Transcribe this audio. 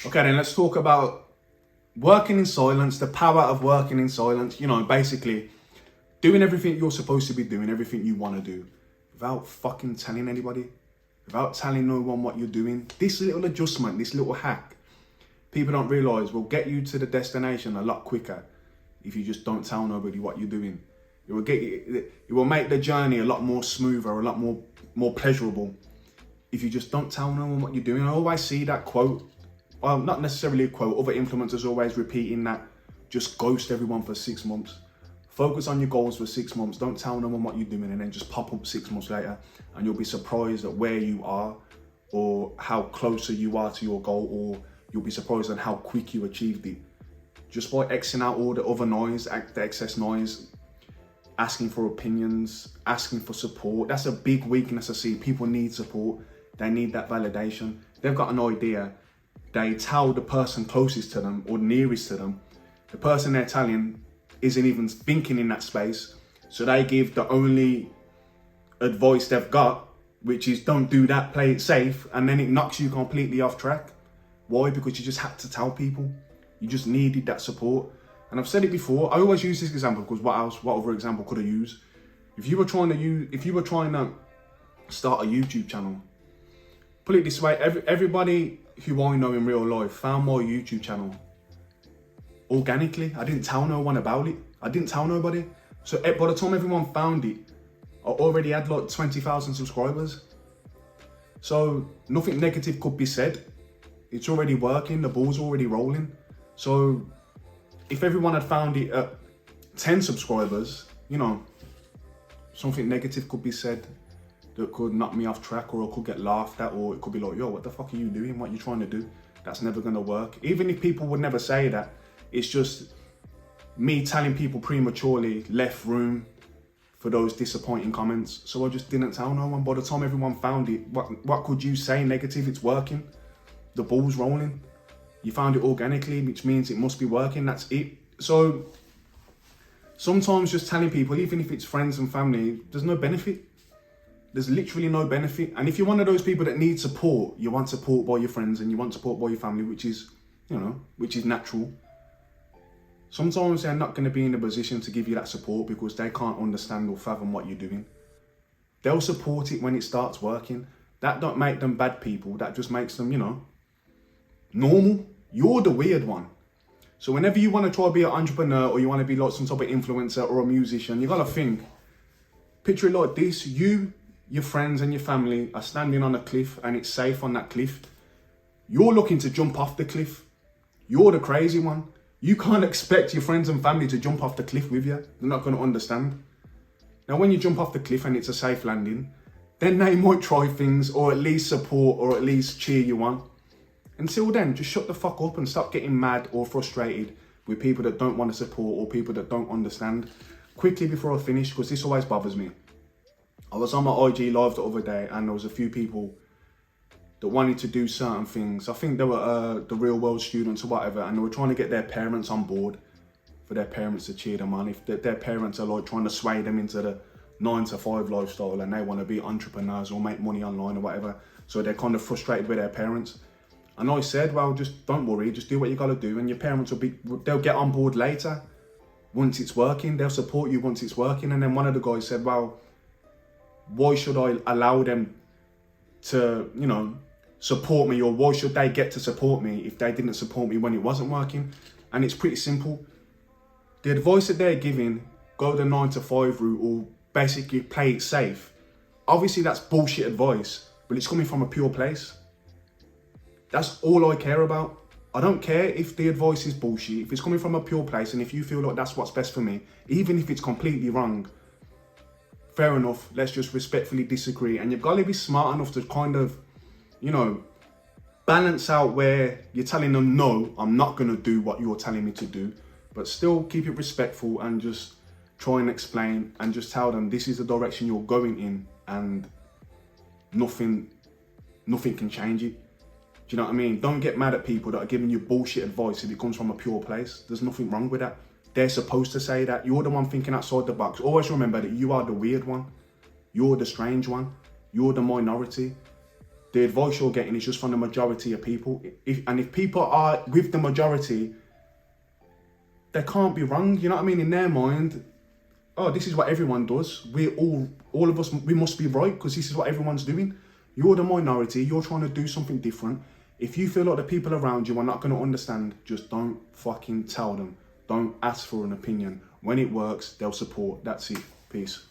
Okay, then let's talk about working in silence, the power of working in silence. You know, basically doing everything you're supposed to be doing, everything you want to do, without fucking telling anybody, without telling no one what you're doing. This little adjustment, this little hack, people don't realize will get you to the destination a lot quicker if you just don't tell nobody what you're doing. It will make the journey a lot more smoother, a lot more pleasurable if you just don't tell no one what you're doing. I always see that quote, well, not necessarily a quote, other influencers always repeating that, just ghost everyone for 6 months. Focus on your goals for 6 months. Don't tell no one what you're doing and then just pop up 6 months later and you'll be surprised at where you are or how closer you are to your goal, or you'll be surprised at how quick you achieved it. Just by Xing out all the other noise, the excess noise, asking for opinions, asking for support. That's a big weakness I see. People need support. They need that validation. They've got an idea. They tell the person closest to them or nearest to them. The person they're telling isn't even thinking in that space. So they give the only advice they've got, which is don't do that, play it safe. And then it knocks you completely off track. Why? Because you just had to tell people. You just needed that support. And I've said it before. I always use this example because what other example could I use? If you were trying to start a YouTube channel, put it this way, everybody who I know in real life found my YouTube channel organically. I didn't tell no one about it. I didn't tell nobody. So by the time everyone found it, I already had like 20,000 subscribers. So nothing negative could be said. It's already working, the ball's already rolling. So if everyone had found it at 10 subscribers, you know, something negative could be said that could knock me off track, or I could get laughed at, or it could be like, yo, what the fuck are you doing? What are you trying to do? That's never gonna work. Even if people would never say that, it's just me telling people prematurely left room for those disappointing comments. So I just didn't tell no one. By the time everyone found it, what could you say negative? It's working. The ball's rolling. You found it organically, which means it must be working. That's it. So sometimes just telling people, even if it's friends and family, there's no benefit. There's literally no benefit. And if you're one of those people that need support, you want support by your friends and you want support by your family, which is natural. Sometimes they're not going to be in a position to give you that support because they can't understand or fathom what you're doing. They'll support it when it starts working. That don't make them bad people. That just makes them, normal. You're the weird one. So whenever you want to try to be an entrepreneur or you want to be like some type of influencer or a musician, you got to think, picture it like this. You, your friends and your family are standing on a cliff and it's safe on that cliff. You're looking to jump off the cliff. You're the crazy one. You can't expect your friends and family to jump off the cliff with you. They're not going to understand. Now, when you jump off the cliff and it's a safe landing, then they might try things or at least support or at least cheer you on. Until then, just shut the fuck up and stop getting mad or frustrated with people that don't want to support or people that don't understand. Quickly before I finish, because this always bothers me. I was on my IG live the other day and there was a few people that wanted to do certain things. I think they were the real world students or whatever, and they were trying to get their parents on board for their parents to cheer them on. If their parents are like trying to sway them into the 9-to-5 lifestyle and they want to be entrepreneurs or make money online or whatever, so they're kind of frustrated with their parents. And I said, well, just don't worry, just do what you got to do, and your parents they'll get on board later. Once it's working, they'll support you once it's working. And then one of the guys said, well, why should I allow them to, support me, or why should they get to support me if they didn't support me when it wasn't working? And it's pretty simple. The advice that they're giving, go the 9-to-5 route or basically play it safe. Obviously that's bullshit advice, but it's coming from a pure place. That's all I care about. I don't care if the advice is bullshit. If it's coming from a pure place and if you feel like that's what's best for me, even if it's completely wrong, fair enough, let's just respectfully disagree. And you've got to be smart enough to kind of, balance out where you're telling them, no, I'm not going to do what you're telling me to do, but still keep it respectful and just try and explain and just tell them this is the direction you're going in and nothing can change it. Do you know what I mean? Don't get mad at people that are giving you bullshit advice if it comes from a pure place. There's nothing wrong with that. They're supposed to say that. You're the one thinking outside the box. Always remember that you are the weird one. You're the strange one. You're the minority. the advice you're getting is just from the majority of people. If people are with the majority, they can't be wrong. You know what I mean? In their mind, oh, this is what everyone does. All of us, we must be right because this is what everyone's doing. You're the minority. You're trying to do something different. If you feel like the people around you are not going to understand, just don't fucking tell them. Don't ask for an opinion. When it works, they'll support. That's it. Peace.